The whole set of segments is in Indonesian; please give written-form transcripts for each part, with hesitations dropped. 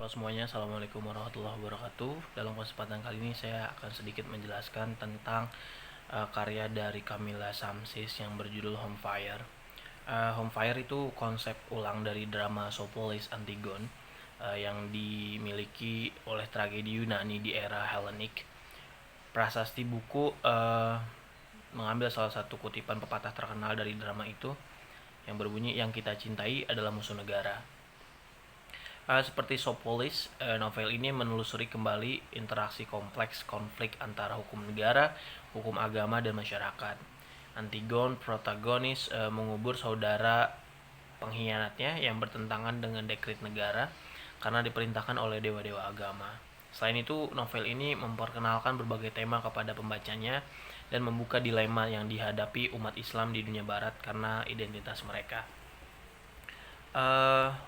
Halo semuanya, Assalamualaikum warahmatullahi wabarakatuh. Dalam kesempatan kali ini saya akan sedikit menjelaskan tentang karya dari Camilla Samsis yang berjudul Home Fire. Home Fire itu konsep ulang dari drama Sophocles Antigone yang dimiliki oleh tragedi Yunani di era Hellenic. Prasasti buku mengambil salah satu kutipan pepatah terkenal dari drama itu yang berbunyi, "Yang kita cintai adalah musuh negara." Seperti Sophocles, novel ini menelusuri kembali interaksi kompleks konflik antara hukum negara, hukum agama, dan masyarakat. Antigone, protagonis, mengubur saudara pengkhianatnya yang bertentangan dengan dekret negara karena diperintahkan oleh dewa-dewa agama. Selain itu, novel ini memperkenalkan berbagai tema kepada pembacanya dan membuka dilema yang dihadapi umat Islam di dunia barat karena identitas mereka.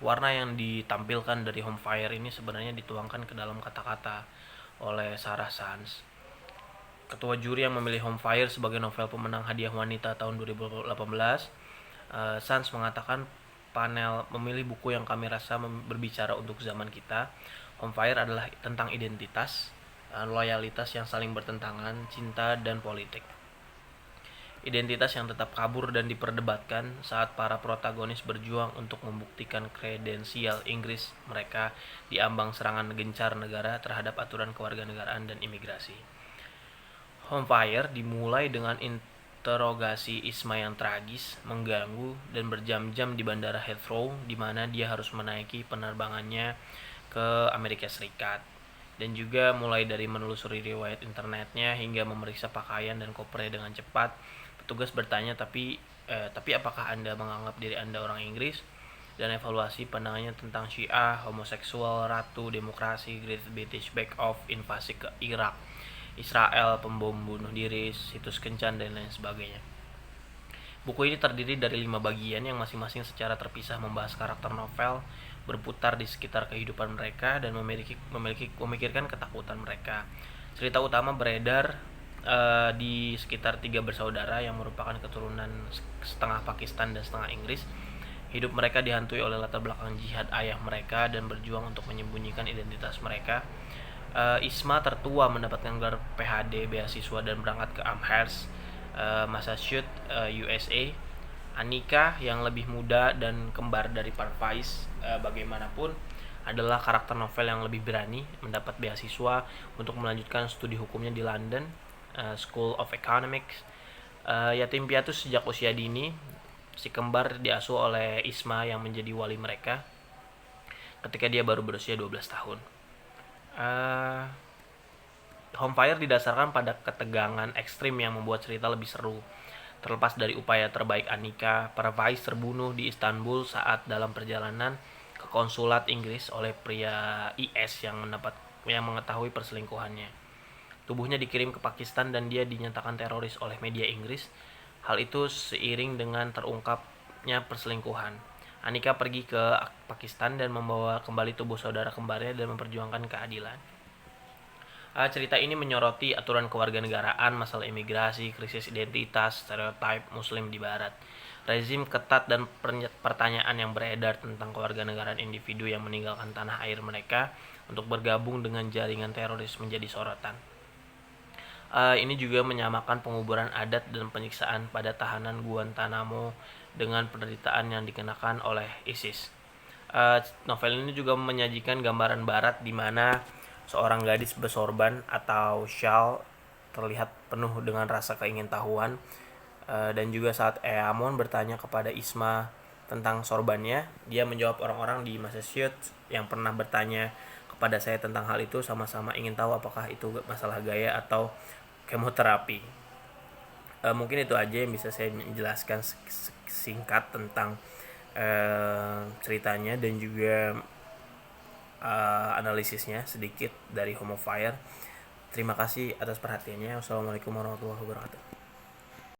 Warna yang ditampilkan dari Home Fire ini sebenarnya dituangkan ke dalam kata-kata oleh Sarah Sands, ketua juri yang memilih Home Fire sebagai novel pemenang hadiah wanita tahun 2018. Sands mengatakan, panel memilih buku yang kami rasa berbicara untuk zaman kita. Home Fire adalah tentang identitas, loyalitas yang saling bertentangan, cinta, dan politik. Identitas yang tetap kabur dan diperdebatkan saat para protagonis berjuang untuk membuktikan kredensial Inggris mereka di ambang serangan gencar negara terhadap aturan kewarganegaraan dan imigrasi. Home Fire dimulai dengan interogasi Isma yang tragis, mengganggu, dan berjam-jam di Bandara Heathrow, di mana dia harus menaiki penerbangannya ke Amerika Serikat. Dan juga mulai dari menelusuri riwayat internetnya hingga memeriksa pakaian dan kopernya dengan cepat. Petugas bertanya, tapi apakah Anda menganggap diri Anda orang Inggris? Dan evaluasi pandangannya tentang Syiah, homoseksual, ratu, demokrasi, Great British Bake Off, invasi ke Irak, Israel, pembom bunuh diri, situs kencan, dan lain sebagainya. Buku ini terdiri dari 5 bagian yang masing-masing secara terpisah membahas karakter novel, berputar di sekitar kehidupan mereka, dan memikirkan ketakutan mereka. Cerita utama beredar di sekitar 3 bersaudara yang merupakan keturunan setengah Pakistan dan setengah Inggris. Hidup mereka dihantui oleh latar belakang jihad ayah mereka dan berjuang untuk menyembunyikan identitas mereka. Isma tertua mendapatkan gelar PhD beasiswa dan berangkat ke Amherst, Massachusetts, USA. Anika yang lebih muda dan kembar dari Parvais, bagaimanapun adalah karakter novel yang lebih berani, mendapat beasiswa untuk melanjutkan studi hukumnya di London School of Economics. Yatim piatu sejak usia dini, si kembar diasuh oleh Isma yang menjadi wali mereka ketika dia baru berusia 12 tahun. Home Fire didasarkan pada ketegangan ekstrim yang membuat cerita lebih seru. Terlepas dari upaya terbaik Anika, Parvais terbunuh di Istanbul saat dalam perjalanan ke konsulat Inggris oleh pria IS yang mengetahui perselingkuhannya. Tubuhnya dikirim ke Pakistan dan dia dinyatakan teroris oleh media Inggris. Hal itu seiring dengan terungkapnya perselingkuhan. Anika pergi ke Pakistan dan membawa kembali tubuh saudara kembarnya dan memperjuangkan keadilan. Cerita ini menyoroti aturan kewarganegaraan, masalah imigrasi, krisis identitas, stereotip Muslim di Barat. Rezim ketat dan pertanyaan yang beredar tentang kewarganegaraan individu yang meninggalkan tanah air mereka untuk bergabung dengan jaringan teroris menjadi sorotan. Ini juga menyamakan penguburan adat dan penyiksaan pada tahanan Guantanamo dengan penderitaan yang dikenakan oleh ISIS. Novel ini juga menyajikan gambaran barat di mana seorang gadis bersorban atau shawl terlihat penuh dengan rasa keingintahuan, dan juga saat Eamon bertanya kepada Isma tentang sorbannya, dia menjawab, orang-orang di Massachusetts yang pernah bertanya kepada saya tentang hal itu sama-sama ingin tahu apakah itu masalah gaya atau kemoterapi. Mungkin itu aja yang bisa saya menjelaskan singkat tentang ceritanya dan juga analisisnya sedikit dari Home Fire. Terima kasih atas perhatiannya. Wassalamualaikum warahmatullahi wabarakatuh.